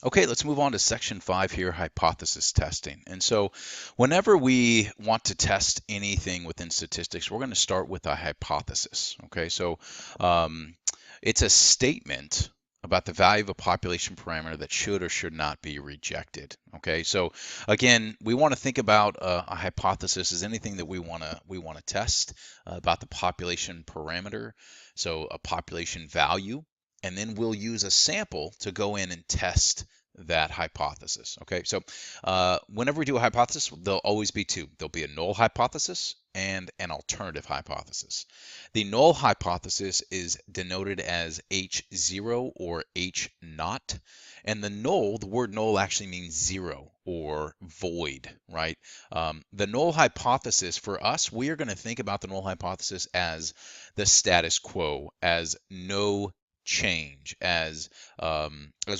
Okay, let's move on to section 5 here, hypothesis testing. And so whenever we want to test anything within statistics, we're going to start with a hypothesis. Okay, so um, it's a statement about the value of a population parameter that should or should not be rejected. Okay, so again, we want to think about a hypothesis as anything that we want to test about the population parameter, so a population value, and then we'll use a sample to go in and test that hypothesis. Okay, so whenever we do a hypothesis, there'll always be two. There'll be a null hypothesis and an alternative hypothesis. The null hypothesis is denoted as H0 or H naught. And the word null actually means zero or void, right? The null hypothesis for us, we are going to think about the null hypothesis as the status quo, as no change, as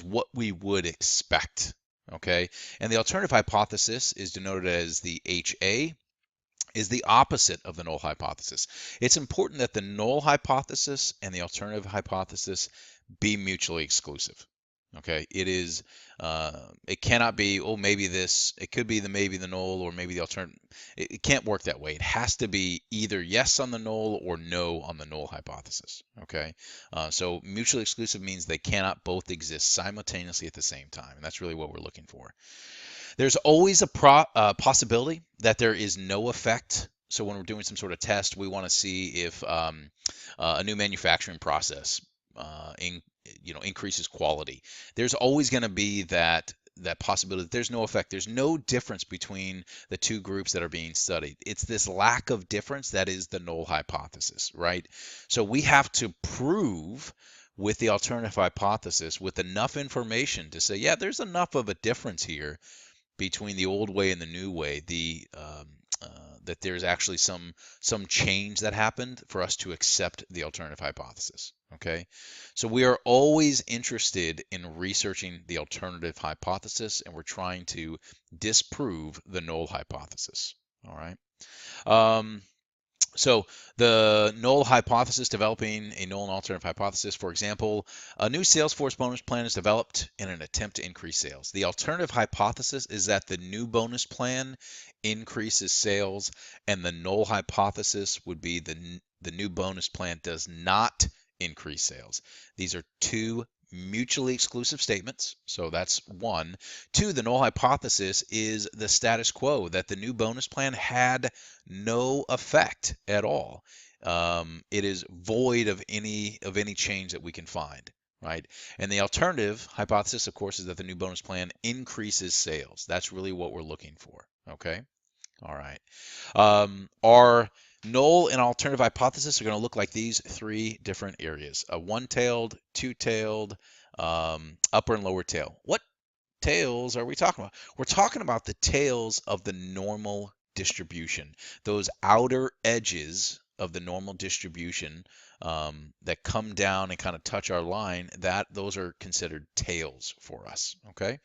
what we would expect. Okay, and the alternative hypothesis is denoted as the HA, is the opposite of the null hypothesis. It's important that the null hypothesis and the alternative hypothesis be mutually exclusive. Okay, it cannot be, oh, maybe this, it could be maybe the null or maybe the alternative. It can't work that way. It has to be either yes on the null or no on the null hypothesis. Okay, so mutually exclusive means they cannot both exist simultaneously at the same time, and that's really what we're looking for. There's always a possibility that there is no effect. So when we're doing some sort of test, we want to see if a new manufacturing process increases quality. There's always going to be that possibility that there's no effect. There's no difference between the two groups that are being studied. It's this lack of difference that is the null hypothesis, right? So we have to prove with the alternative hypothesis with enough information to say, yeah, there's enough of a difference here between the old way and the new way, uh, that there's actually some change that happened for us to accept the alternative hypothesis. Okay, so we are always interested in researching the alternative hypothesis, and we're trying to disprove the null hypothesis. All right. Um, so the null hypothesis, developing a null and alternative hypothesis. For example, a new Salesforce bonus plan is developed in an attempt to increase sales. The alternative hypothesis is that the new bonus plan increases sales, and the null hypothesis would be the new bonus plan does not increase sales. These are two mutually exclusive statements. So that's one. Two, the null hypothesis is the status quo, that the new bonus plan had no effect at all. It is void of any change that we can find, right? And the alternative hypothesis, of course, is that the new bonus plan increases sales. That's really what we're looking for. Okay. All right. Our null and alternative hypothesis are going to look like these three different areas: a one-tailed, two-tailed, upper and lower tail. What tails are we talking about? We're talking about the tails of the normal distribution, those outer edges of the normal distribution that come down and kind of touch our line. Those are considered tails for us. Okay,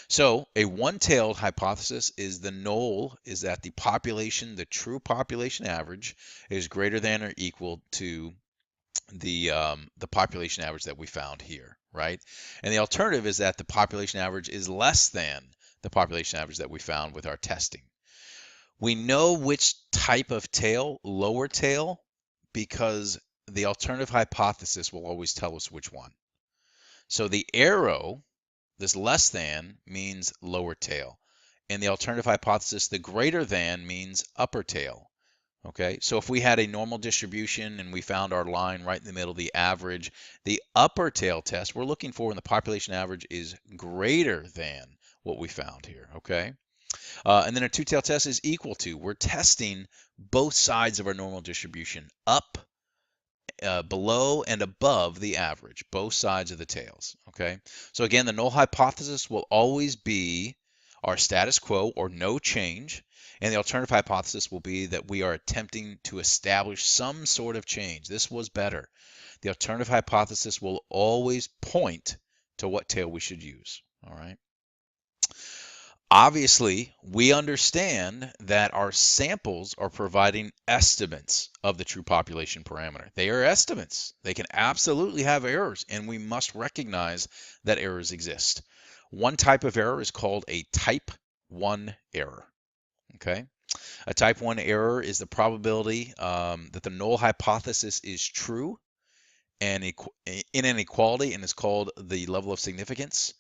so a one-tailed hypothesis is the null is that the true population average, is greater than or equal to the population average that we found here, right? And the alternative is that the population average is less than the population average that we found with our testing. We know which type of tail, lower tail, because the alternative hypothesis will always tell us which one. So the arrow, this less than, means lower tail. And the alternative hypothesis, the greater than, means upper tail. Okay, so if we had a normal distribution and we found our line right in the middle, the average, the upper tail test we're looking for when the population average is greater than what we found here. Okay, and then a two-tail test is equal to. We're testing both sides of our normal distribution, up, below, and above the average, both sides of the tails. Okay, so again, the null hypothesis will always be our status quo or no change. And the alternative hypothesis will be that we are attempting to establish some sort of change. This was better. The alternative hypothesis will always point to what tail we should use. All right. Obviously, we understand that our samples are providing estimates of the true population parameter. They are estimates. They can absolutely have errors, and we must recognize that errors exist. One type of error is called a type 1 error. Okay? A type 1 error is the probability that the null hypothesis is true and in an equality, and is called the level of significance.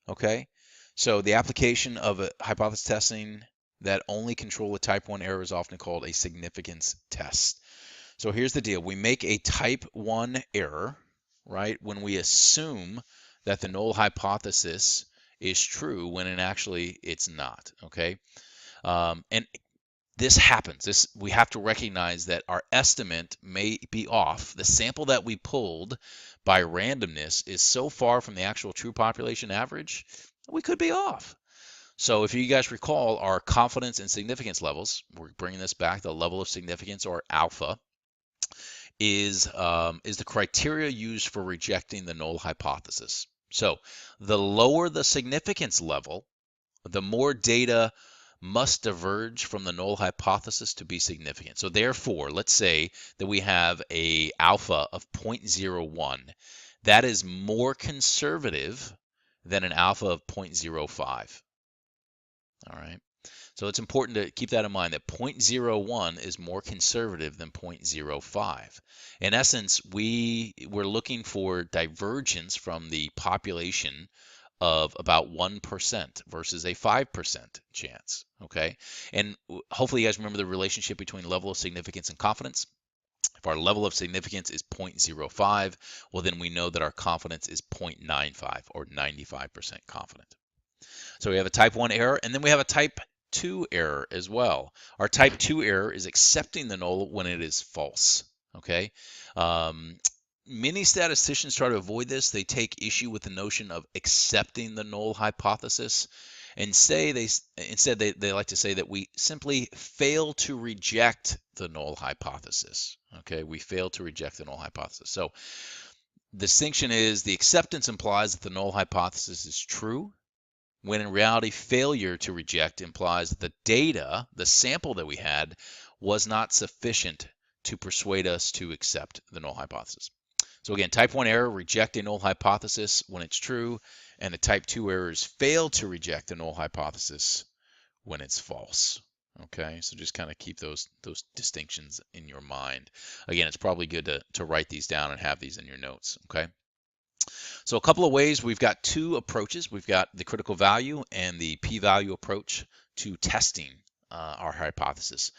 Okay? So the application of a hypothesis testing that only control a type 1 error is often called a significance test. So here's the deal. We make a type 1 error, right, when we assume that the null hypothesis is true when actually it's not, okay? And this happens. We have to recognize that our estimate may be off. The sample that we pulled by randomness is so far from the actual true population average, we could be off. So if you guys recall our confidence and significance levels, we're bringing this back, the level of significance, or alpha, is the criteria used for rejecting the null hypothesis. So the lower the significance level, the more data must diverge from the null hypothesis to be significant. So therefore, let's say that we have a alpha of 0.01. That is more conservative than an alpha of 0.05. All right. So it's important to keep that in mind, that 0.01 is more conservative than 0.05. In essence, we're looking for divergence from the population of about 1% versus a 5% chance. Okay. And hopefully you guys remember the relationship between level of significance and confidence. If our level of significance is 0.05, well, then we know that our confidence is 0.95, or 95% confident. So we have a type 1 error, and then we have a type 2 error as well. Our type 2 error is accepting the null when it is false. Okay. Many statisticians try to avoid this. They take issue with the notion of accepting the null hypothesis, and instead they like to say that we simply fail to reject the null hypothesis. Okay, we fail to reject the null hypothesis. So the distinction is the acceptance implies that the null hypothesis is true, when in reality failure to reject implies that the data, the sample that we had, was not sufficient to persuade us to accept the null hypothesis. So again, type 1 error, reject a null hypothesis when it's true, and the type 2 errors fail to reject a null hypothesis when it's false. Okay, so just kind of keep those distinctions in your mind. Again, it's probably good to write these down and have these in your notes. Okay. So a couple of ways, we've got two approaches. We've got the critical value and the p-value approach to testing our hypothesis.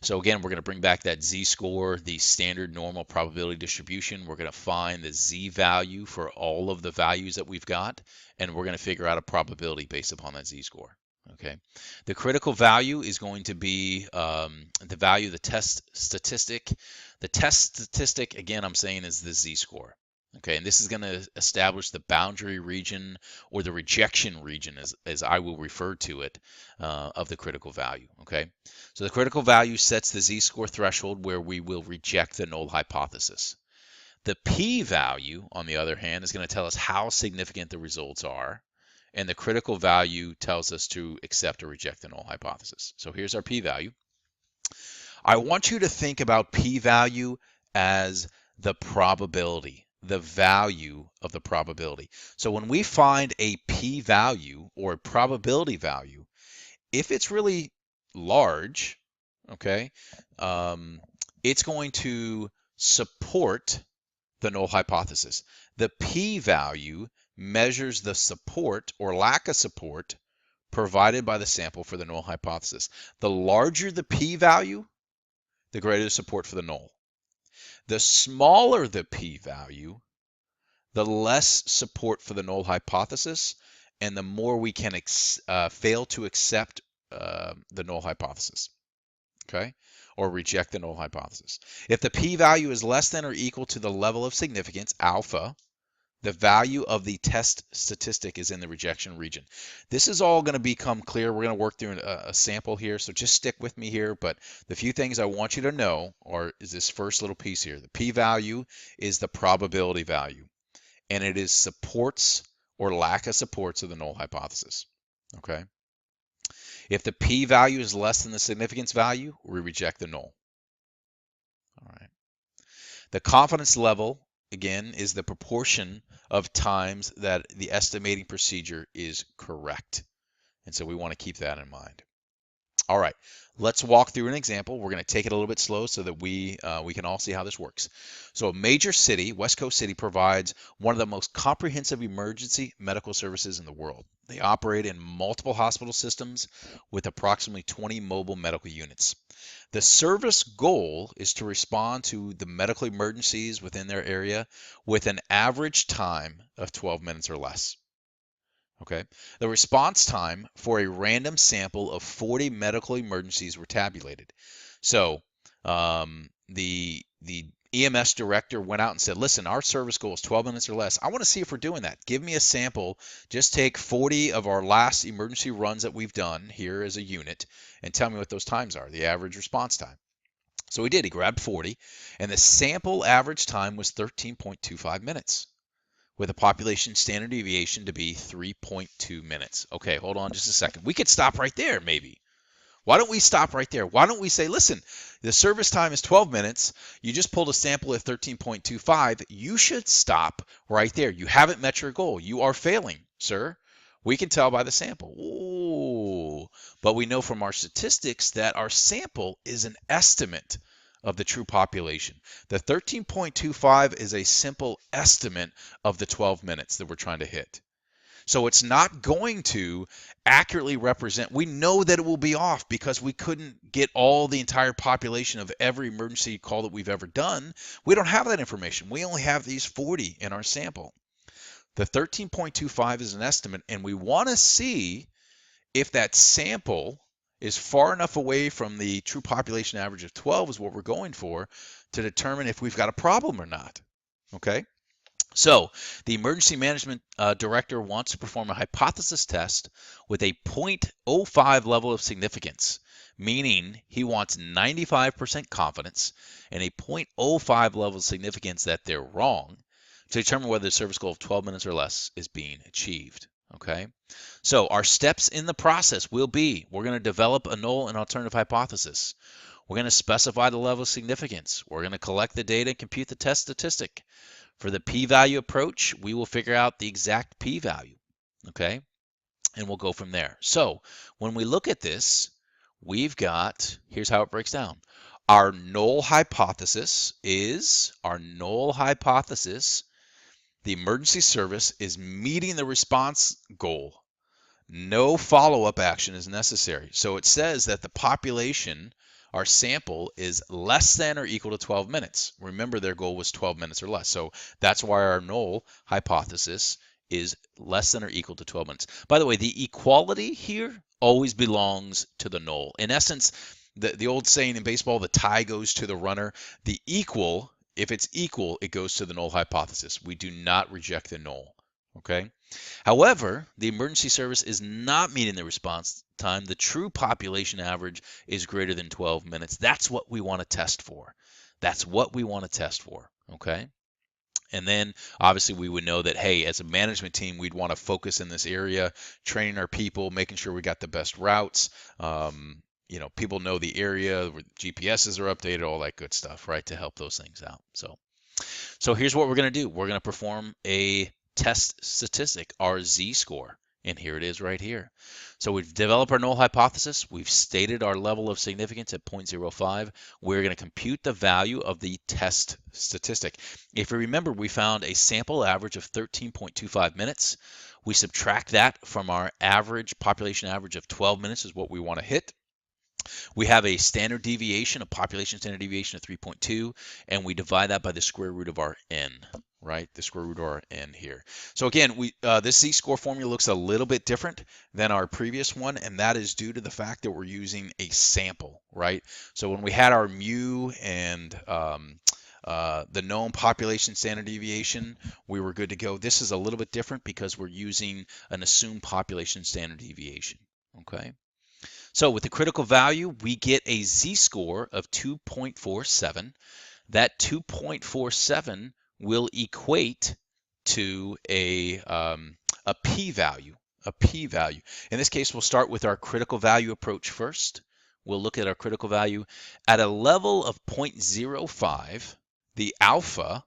So again, we're going to bring back that z-score, the standard normal probability distribution. We're going to find the z-value for all of the values that we've got, and we're going to figure out a probability based upon that z-score. Okay. The critical value is going to be the value of the test statistic. The test statistic, again, I'm saying, is the z-score. Okay, and this is going to establish the boundary region, or the rejection region, as I will refer to it, of the critical value. Okay, so the critical value sets the z-score threshold where we will reject the null hypothesis. The p-value, on the other hand, is going to tell us how significant the results are, and the critical value tells us to accept or reject the null hypothesis. So here's our p-value. I want you to think about p-value as the probability, the value of the probability. So when we find a p-value, or a probability value, if it's really large, okay, it's going to support the null hypothesis. The p-value measures the support or lack of support provided by the sample for the null hypothesis. The larger the p-value, the greater the support for the null. The smaller the p-value, the less support for the null hypothesis, and the more we can fail to accept the null hypothesis, okay, or reject the null hypothesis. If the p-value is less than or equal to the level of significance, alpha, the value of the test statistic is in the rejection region. This is all going to become clear. We're going to work through a sample here, so just stick with me here. But the few things I want you to know is this first little piece here. The p-value is the probability value, and it is supports or lack of supports of the null hypothesis. Okay. If the p-value is less than the significance value, we reject the null. All right. The confidence level again, is the proportion of times that the estimating procedure is correct. And so we want to keep that in mind. All right, let's walk through an example. We're going to take it a little bit slow so that we can all see how this works. So a major city, West Coast City, provides one of the most comprehensive emergency medical services in the world. They operate in multiple hospital systems with approximately 20 mobile medical units. The service goal is to respond to the medical emergencies within their area with an average time of 12 minutes or less. Okay. The response time for a random sample of 40 medical emergencies were tabulated. So the EMS director went out and said, listen, our service goal is 12 minutes or less. I want to see if we're doing that. Give me a sample. Just take 40 of our last emergency runs that we've done here as a unit and tell me what those times are, the average response time. So he did. He grabbed 40, and the sample average time was 13.25 minutes with a population standard deviation to be 3.2 minutes. Okay, hold on just a second. We could stop right there, maybe. Why don't we stop right there? Why don't we say, listen, the service time is 12 minutes. You just pulled a sample at 13.25. You should stop right there. You haven't met your goal. You are failing, sir. We can tell by the sample. Ooh. But we know from our statistics that our sample is an estimate of the true population. The 13.25 is a simple estimate of the 12 minutes that we're trying to hit. So it's not going to accurately represent. We know that it will be off because we couldn't get all the entire population of every emergency call that we've ever done. We don't have that information. We only have these 40 in our sample. The 13.25 is an estimate, and we want to see if that sample is far enough away from the true population average of 12 is what we're going for to determine if we've got a problem or not. Okay? So the emergency management director wants to perform a hypothesis test with a 0.05 level of significance, meaning he wants 95% confidence and a 0.05 level of significance that they're wrong to determine whether the service goal of 12 minutes or less is being achieved. Okay, so our steps in the process will be we're going to develop a null and alternative hypothesis. We're going to specify the level of significance. We're going to collect the data and compute the test statistic. For the p-value approach, we will figure out the exact p-value, okay? And we'll go from there. So when we look at this, we've got, here's how it breaks down. Our null hypothesis is, the emergency service is meeting the response goal. No follow-up action is necessary. So it says that the population, our sample, is less than or equal to 12 minutes. Remember, their goal was 12 minutes or less. So that's why our null hypothesis is less than or equal to 12 minutes. By the way, the equality here always belongs to the null. In essence, the old saying in baseball, the tie goes to the runner. The equal, if it's equal, it goes to the null hypothesis. We do not reject the null. Okay? However, the emergency service is not meeting the response time. The true population average is greater than 12 minutes. That's what we want to test for. That's what we want to test for, okay? And then obviously we would know that, hey, as a management team, we'd want to focus in this area, training our people, making sure we got the best routes. People know the area, GPSs are updated, all that good stuff, right, to help those things out. So here's what we're going to do. We're going to perform a test statistic, our z-score, and here it is right here. So we've developed our null hypothesis. We've stated our level of significance at 0.05. We're going to compute the value of the test statistic. If you remember, we found a sample average of 13.25 minutes. We subtract that from our average population average of 12 minutes is what we want to hit. We have a standard deviation, a population standard deviation of 3.2, and we divide that by the square root of our n, right? The square root of our n here. So again, this z-score formula looks a little bit different than our previous one, and that is due to the fact that we're using a sample, right? So when we had our mu and the known population standard deviation, we were good to go. This is a little bit different because we're using an assumed population standard deviation, okay? So with the critical value, we get a z-score of 2.47. That 2.47 will equate to a p-value. In this case, we'll start with our critical value approach first. We'll look at our critical value. At a level of 0.05, the alpha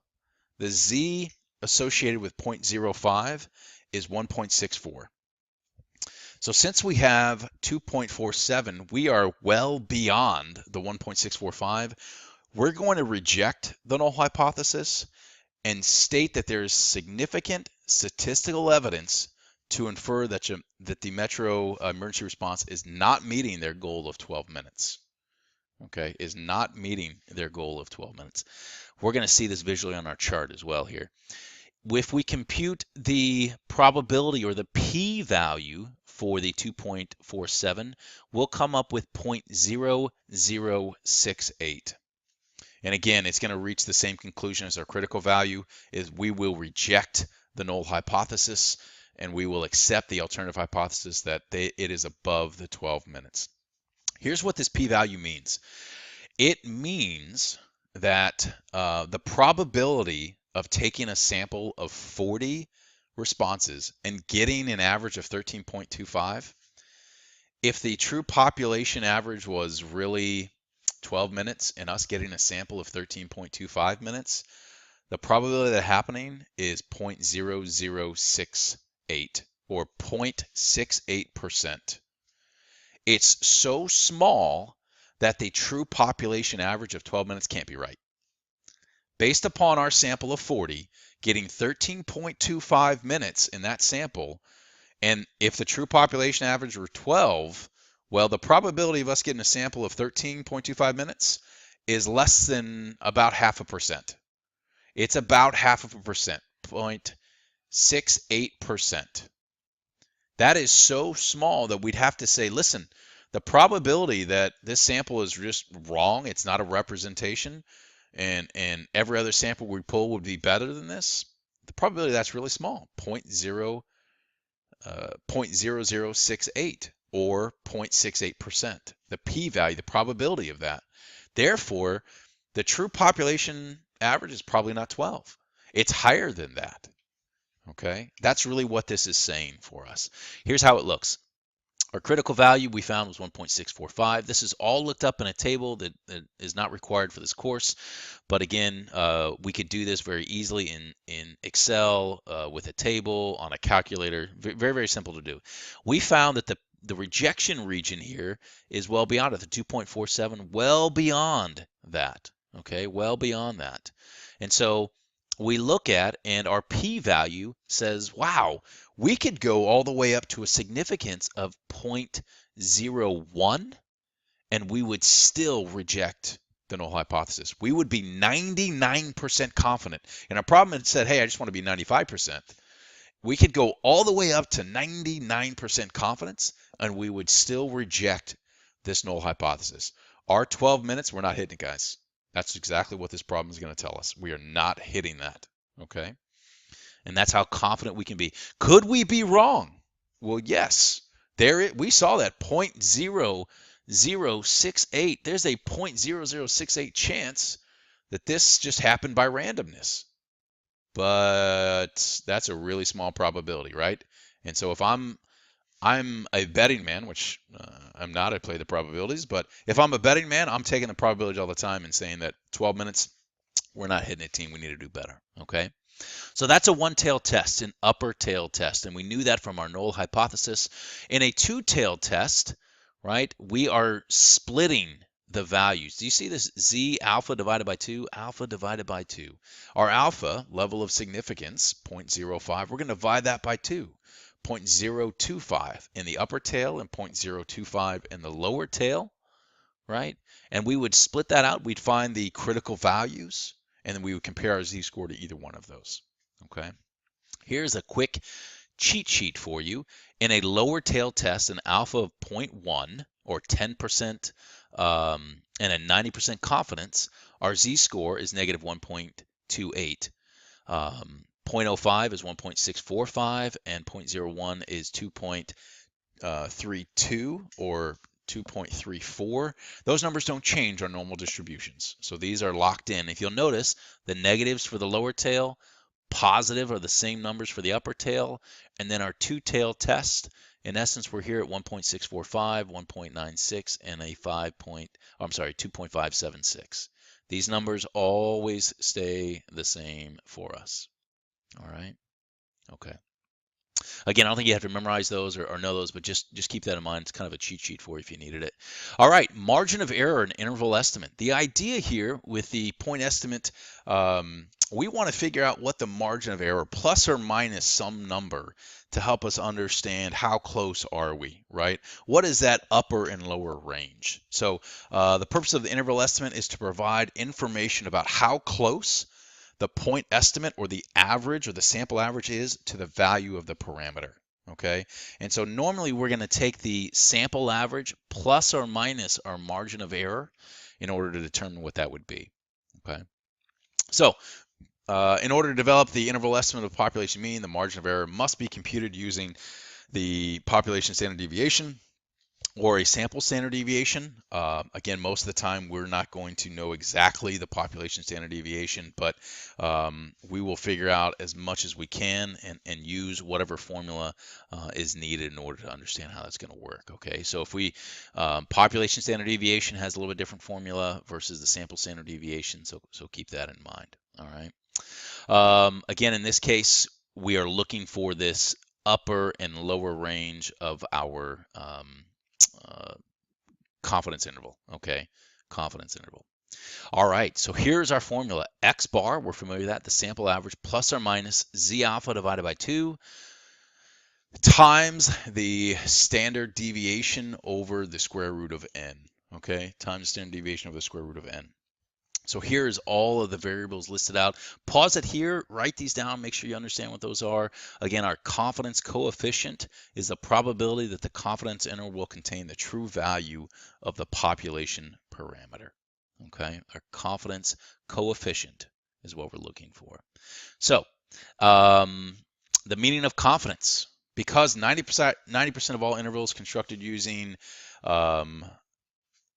The Z associated with 0.05 is 1.64. So since we have 2.47, we are well beyond the 1.645. We're going to reject the null hypothesis and state that there is significant statistical evidence to infer that the Metro emergency response is not meeting their goal of 12 minutes. Okay, is not meeting their goal of 12 minutes. We're going to see this visually on our chart as well here. If we compute the probability or the p-value for the 2.47, we'll come up with 0.0068. And again, it's going to reach the same conclusion as our critical value, is we will reject the null hypothesis and we will accept the alternative hypothesis that it is above the 12 minutes. Here's what this p-value means. It means that the probability of taking a sample of 40 responses and getting an average of 13.25, if the true population average was really 12 minutes and us getting a sample of 13.25 minutes, the probability of that happening is 0.0068 or 0.68%. It's so small that the true population average of 12 minutes can't be right. Based upon our sample of 40, getting 13.25 minutes in that sample, and if the true population average were 12, well, the probability of us getting a sample of 13.25 minutes is less than about 0.5%. It's about 0.5%, 0.68%. That is so small that we'd have to say, listen, the probability that this sample is just wrong, it's not a representation, and every other sample we pull would be better than this, the probability of that's really small, 0.0068 or 0.68%. The p-value, the probability of that. Therefore, the true population average is probably not 12. It's higher than that. Okay, that's really what this is saying for us. Here's how it looks. Our critical value we found was 1.645. This is all looked up in a table that is not required for this course. But again, we could do this very easily in Excel with a table on a calculator. Very, very simple to do. We found that the rejection region here is well beyond it, the 2.47, well beyond that. Okay, well beyond that. And so we look at, and our p-value says, wow, we could go all the way up to a significance of 0.01, and we would still reject the null hypothesis. We would be 99% confident. And our problem had said, hey, I just want to be 95%. We could go all the way up to 99% confidence, and we would still reject this null hypothesis. Our 12 minutes, we're not hitting it, guys. That's exactly what this problem is going to tell us. We are not hitting that, okay? And that's how confident we can be. Could we be wrong? Well, yes. We saw that 0.0068. There's a 0.0068 chance that this just happened by randomness. But that's a really small probability, right? And so if I'm a betting man, which I'm not, I play the probabilities, but if I'm a betting man, I'm taking the probabilities all the time and saying that 12 minutes, we're not hitting a team, we need to do better, okay? So that's a one-tailed test, an upper tail test, and we knew that from our null hypothesis. In a two-tailed test, right, we are splitting the values. Do you see this Z alpha divided by 2? Alpha divided by 2. Our alpha, level of significance, 0.05, we're going to divide that by 2. 0.025 in the upper tail and 0.025 in the lower tail, right? And we would split that out. We'd find the critical values, and then we would compare our z-score to either one of those, okay? Here's a quick cheat sheet for you. In a lower tail test, an alpha of 0.1 or 10% and a 90% confidence, our z-score is negative 1.28. 0.05 is 1.645, and 0.01 is 2.32 or 2.34. Those numbers don't change on normal distributions. So these are locked in. If you'll notice, the negatives for the lower tail, positive are the same numbers for the upper tail, and then our two-tail test, in essence, we're here at 1.645, 1.96, and a 2.576. These numbers always stay the same for us. All right. Okay. Again, I don't think you have to memorize those or know those, but just keep that in mind. It's kind of a cheat sheet for you if you needed it. All right, margin of error and interval estimate. The idea here with the point estimate, we want to figure out what the margin of error, plus or minus some number, to help us understand how close are we, right? What is that upper and lower range? So the purpose of the interval estimate is to provide information about how close the point estimate or the average or the sample average is to the value of the parameter. Okay, and so normally we're going to take the sample average plus or minus our margin of error in order to determine what that would be. Okay, so in order to develop the interval estimate of population mean, the margin of error must be computed using the population standard deviation or a sample standard deviation. Again, most of the time we're not going to know exactly the population standard deviation, but we will figure out as much as we can and use whatever formula is needed in order to understand how that's going to work. Okay, so if we population standard deviation has a little bit different formula versus the sample standard deviation, so keep that in mind. All right. Again, in this case, we are looking for this upper and lower range of our uh, confidence interval. Okay, confidence interval. All right, so here's our formula. X bar, we're familiar with that, the sample average plus or minus Z alpha divided by 2 times the standard deviation over the square root of n. Okay, times the standard deviation over the square root of n. So here's all of the variables listed out. Pause it here, write these down, make sure you understand what those are. Again, our confidence coefficient is the probability that the confidence interval will contain the true value of the population parameter. Okay, our confidence coefficient is what we're looking for. So the meaning of confidence, because 90% of all intervals constructed using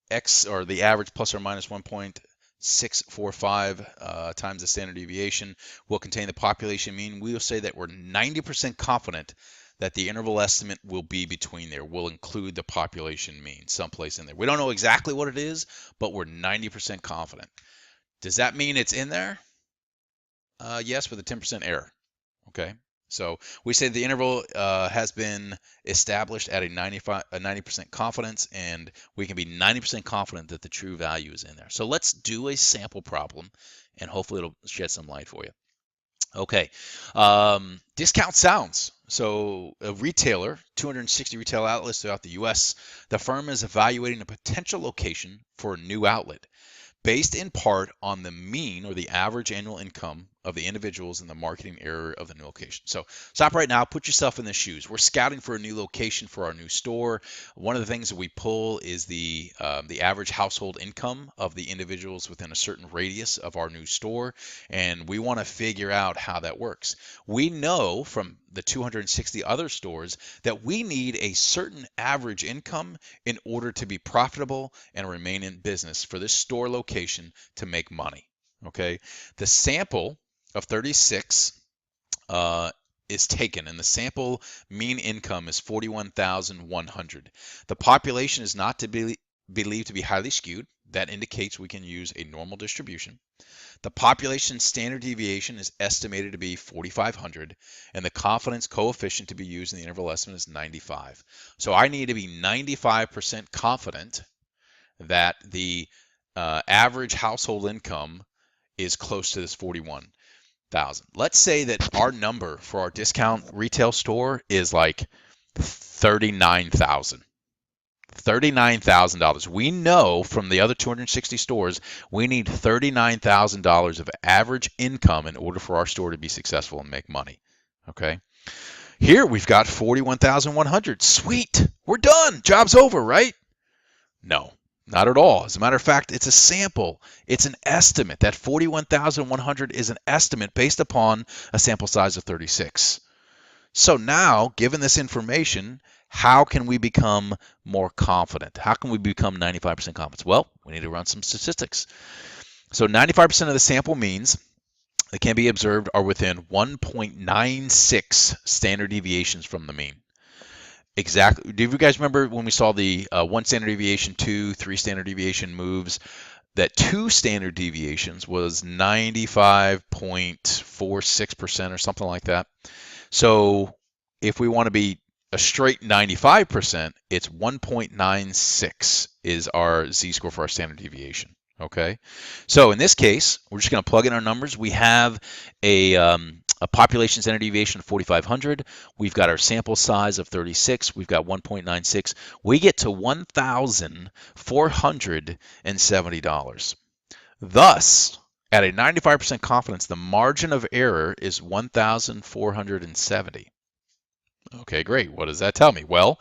X or the average plus or minus 1.645 times the standard deviation will contain the population mean. We will say that we're 90% confident that the interval estimate will be between there. We'll include the population mean someplace in there. We don't know exactly what it is, but we're 90% confident. Does that mean it's in there? Yes, with a 10% error. Okay. So we say the interval has been established at a 90% confidence, and we can be 90% confident that the true value is in there. So let's do a sample problem, and hopefully it'll shed some light for you. Okay, discount sounds. So a retailer, 260 retail outlets throughout the U.S., the firm is evaluating a potential location for a new outlet, based in part on the mean or the average annual income of the individuals in the marketing area of the new location. So stop right now, put yourself in the shoes. We're scouting for a new location for our new store. One of the things that we pull is the average household income of the individuals within a certain radius of our new store, and we want to figure out how that works. We know from the 260 other stores that we need a certain average income in order to be profitable and remain in business for this store location to make money. Okay, the sample of 36 is taken, and the sample mean income is 41,100. The population is not to be believed to be highly skewed. That indicates we can use a normal distribution. The population standard deviation is estimated to be 4,500, and the confidence coefficient to be used in the interval estimate is 95. So I need to be 95% confident that the average household income is close to this 41,000. Let's say that our number for our discount retail store is like 39,000. $39,000. We know from the other 260 stores we need $39,000 of average income in order for our store to be successful and make money. Okay. Here we've got 41,100. Sweet. We're done. Job's over, right? No, not at all. As a matter of fact, it's a sample. It's an estimate. That 41,100 is an estimate based upon a sample size of 36. So now, given this information, how can we become more confident? How can we become 95% confident? Well, we need to run some statistics. So 95% of the sample means that can be observed are within 1.96 standard deviations from the mean. Exactly. Do you guys remember when we saw the 1 standard deviation, 2, 3 standard deviation moves? that two standard deviations was 95.46% or something like that. So if we want to be a straight 95%, it's 1.96 is our z-score for our standard deviation. Okay, so in this case, we're just going to plug in our numbers. We have a population standard deviation of 4,500. We've got our sample size of 36. We've got 1.96. We get to $1,470. Thus, at a 95% confidence, the margin of error is 1,470. Okay, great. What does that tell me? Well,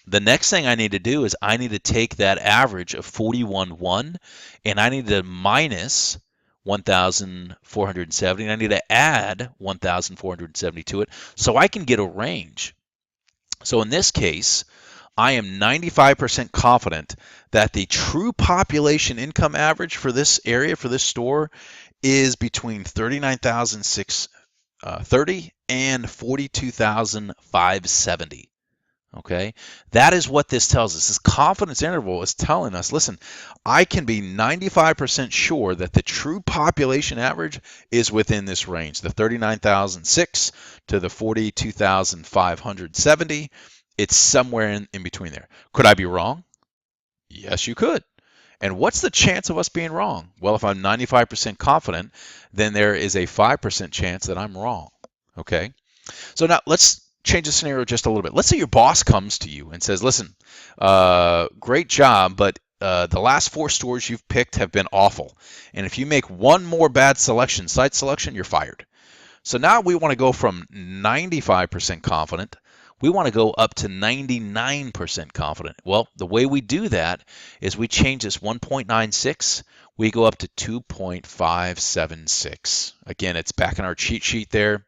the next thing I need to do is I need to take that average of 41.1 and I need to minus 1,470 and I need to add 1,470 to it so I can get a range. So in this case, I am 95% confident that the true population income average for this area, for this store, is between 39,630 and 42,570. Okay, that is what this tells us. This confidence interval is telling us, listen, I can be 95% sure that the true population average is within this range, the 39,006 to the 42,570. It's somewhere in between there. Could I be wrong? Yes, you could. And what's the chance of us being wrong? Well, if I'm 95% confident, then there is a 5% chance that I'm wrong. Okay? So now let's change the scenario just a little bit. Let's say your boss comes to you and says, listen, great job, but the last 4 stores you've picked have been awful. And if you make one more bad selection, site selection, you're fired. So now we want to go from 95% confident. We want to go up to 99% confident. Well, the way we do that is we change this 1.96. We go up to 2.576. Again, it's back in our cheat sheet there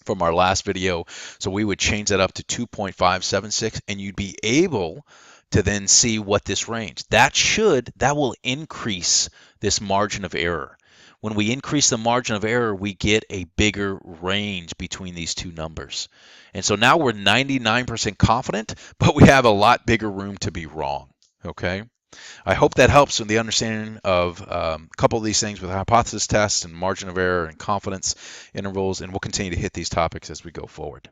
from our last video. So we would change that up to 2.576 and you'd be able to then see what this range. That will increase this margin of error. When we increase the margin of error, we get a bigger range between these two numbers. And so now we're 99% confident, but we have a lot bigger room to be wrong. Okay? I hope that helps in the understanding of a couple of these things with hypothesis tests and margin of error and confidence intervals, and we'll continue to hit these topics as we go forward.